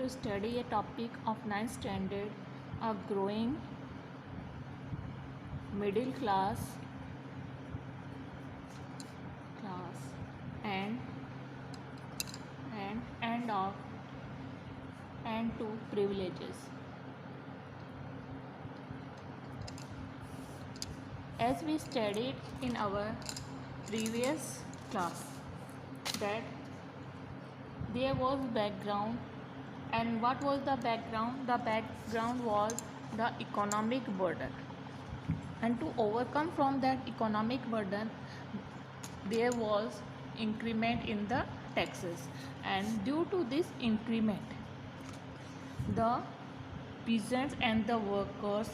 to study a topic of ninth standard, a growing middle class and and of and to privileges. As we studied in our previous class that there was background, and what was the background? The background was the economic burden, and to overcome from that economic burden there was increment in the taxes, and due to this increment the peasants and the workers,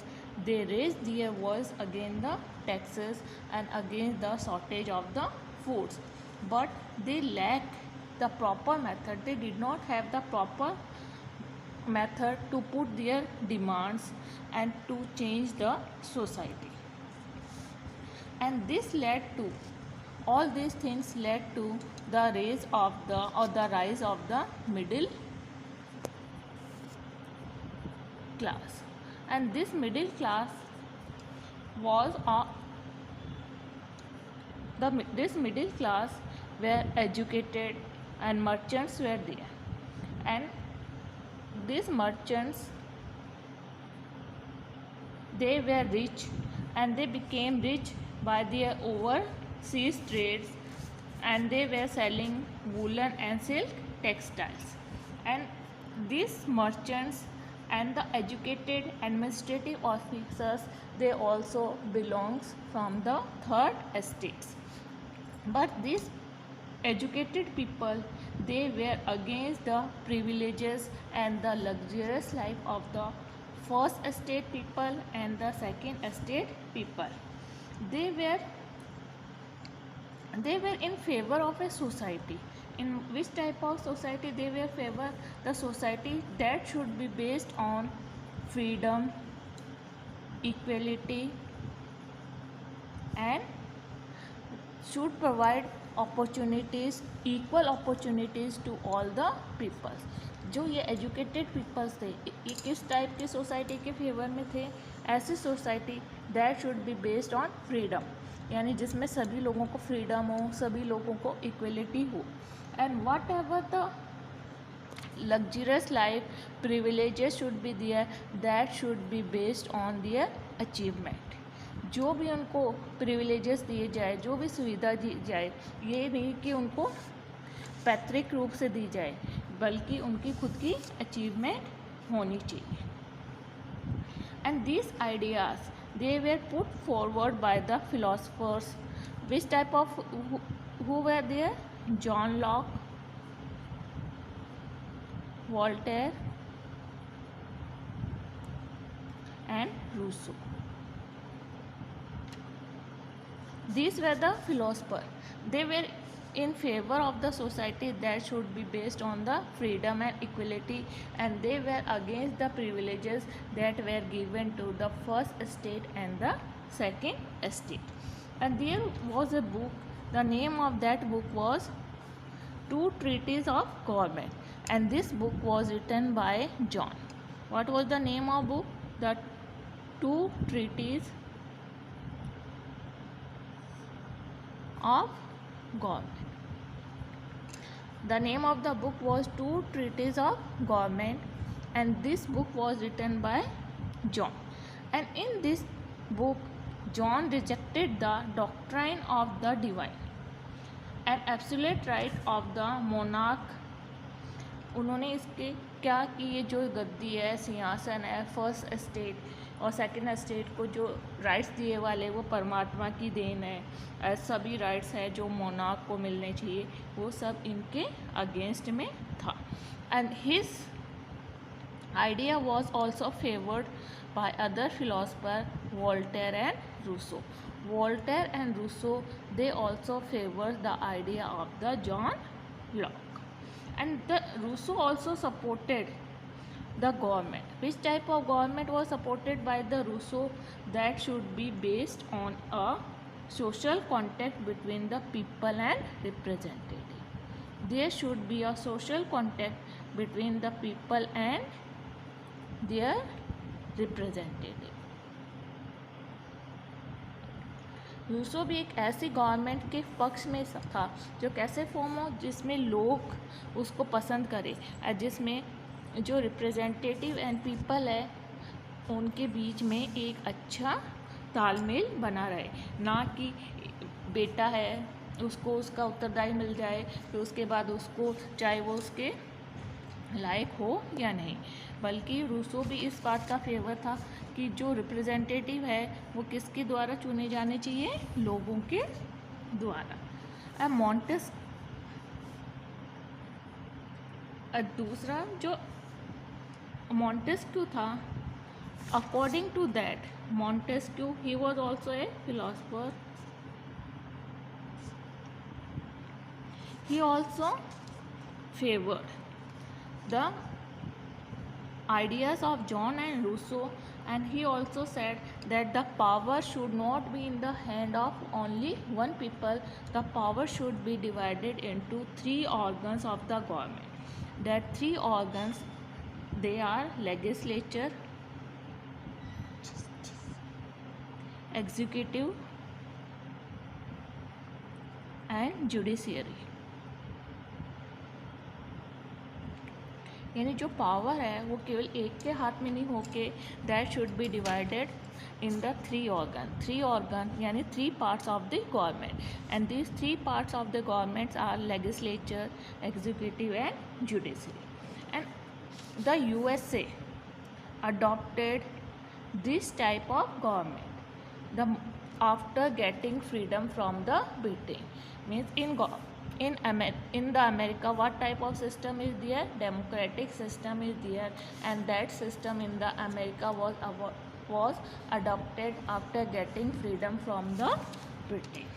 they raised their voice against the taxes and against the shortage of the foods, but they lacked the proper method. They did not have the proper method to put their demands and to change the society, and this led to all these things led to the rise of the middle class. And this middle class was this middle class were educated, and merchants were there, and these merchants, they were rich, and they became rich by their overseas trades, and they were selling woolen and silk textiles. And these merchants and the educated administrative officers, they also belongs from the third estates, but these educated people, they were against the privileges and the luxurious life of the first estate people and the second estate people. They were in favor of a society. In which type of society they were favor? The society that should be based on freedom, equality, and should provide opportunities, equal opportunities to all the peoples. जो ये educated peoples थे, ये किस type के society के favour में थे? ऐसी society that should be based on freedom, यानी जिसमें सभी लोगों को फ्रीडम हो, सभी लोगों को इक्वलिटी हो, and what ever the luxurious life privileges should be there, that should be based on their achievement. जो भी उनको प्रिविलेजेस दिए जाए, जो भी सुविधा दी जाए, ये नहीं कि उनको पैतृक रूप से दी जाए, बल्कि उनकी खुद की अचीवमेंट होनी चाहिए. And this ideas they were put forward by the philosophers. Which type of who were there? John Locke, Voltaire, and Rousseau. These were the philosophers. They were in favor of the society that should be based on the freedom and equality, and they were against the privileges that were given to the first estate and the second estate. And there was a book, the name of that book was Two Treatises of Government, and this book was written by John. What was the name of book? The Two Treatises of Government. The name of the book was Two Treatises of Government, and this book was written by John. And in this book, John rejected the doctrine of the divine and absolute right of the monarch. उन्होंने इसके क्या कि ये जो गद्दी है, सिंहासन है, first estate और सेकंड एस्टेट को जो राइट्स दिए वाले वो परमात्मा की देन है, सभी राइट्स हैं जो मोनार्क को मिलने चाहिए, वो सब इनके अगेंस्ट में था. And his idea was also favoured by other philosopher Voltaire and Rousseau. Voltaire and Rousseau, they also favored the idea of the John Locke, and the Rousseau also supported the government. Which type of government was supported by the Rousseau? That should be based on a social contact between the people and representative. There should be a social contact between the people and their representative. Rousseau भी एक ऐसी government के पक्ष में था जो कैसे form हो, जिसमें लोग उसको पसंद करें और जिसमें जो रिप्रेजेंटेटिव एंड पीपल है उनके बीच में एक अच्छा तालमेल बना रहे, ना कि बेटा है उसको उसका उत्तरदायी मिल जाए फिर उसके बाद उसको चाहे वो उसके लायक हो या नहीं, बल्कि रूसो भी इस बात का फेवर था कि जो रिप्रेजेंटेटिव है वो किसके द्वारा चुने जाने चाहिए, लोगों के द्वारा। दूसरा जो मॉन्टेस्क्यू था, according to that Montesquieu he was also a philosopher. He also favored the ideas of John and Rousseau, and he also said that the power should not be in the hand of only one people. The power should be divided into three organs of the government. That three organs, they are legislature, executive and judiciary. यानी जो power है वो केवल एक के हाथ में नहीं होके that should be divided in the three organ यानी three parts of the government, and these three parts of the governments are legislature, executive and judiciary. And the USA adopted this type of government after getting freedom from the Britain. Means in the America, what type of system is there? Democratic system is there, and that system in the America was adopted after getting freedom from the Britain.